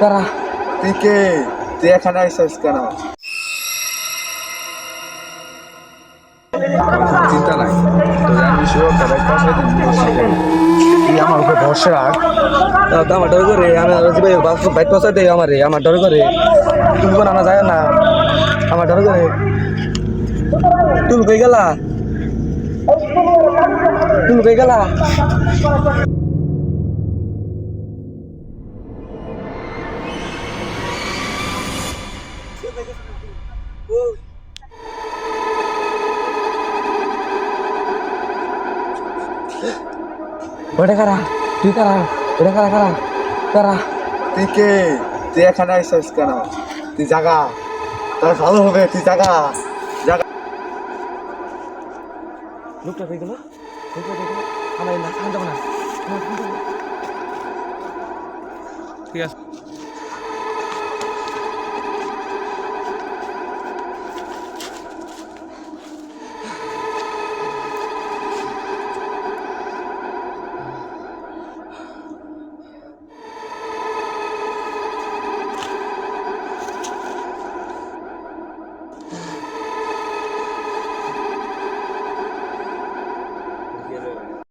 কারা তুই কে? তুই এখানে আইসিস কেন? চিন্তা নাই, তোর আমি সুরক্ষা বাইক পাশে দিন, তুই আমার উপরে ভরসা রাখ। তো আমার ডর করে আমি বাইক পৌঁছাই দেয় আমার ডর করে তুমি কোন আনা যায় না আমার ডর করে তুমি কই গেলা তুমি কই গেলা ওটা কারা তুই কারা ওটা কারা কারা কারা তুই কে? তুই এখানে আইসিস কেন? তুই জাগা, তার ভালো হবে, তুই জাগা জাগা। লোকটা কই গেল আমার না খান যাবো না ঠিক আছে।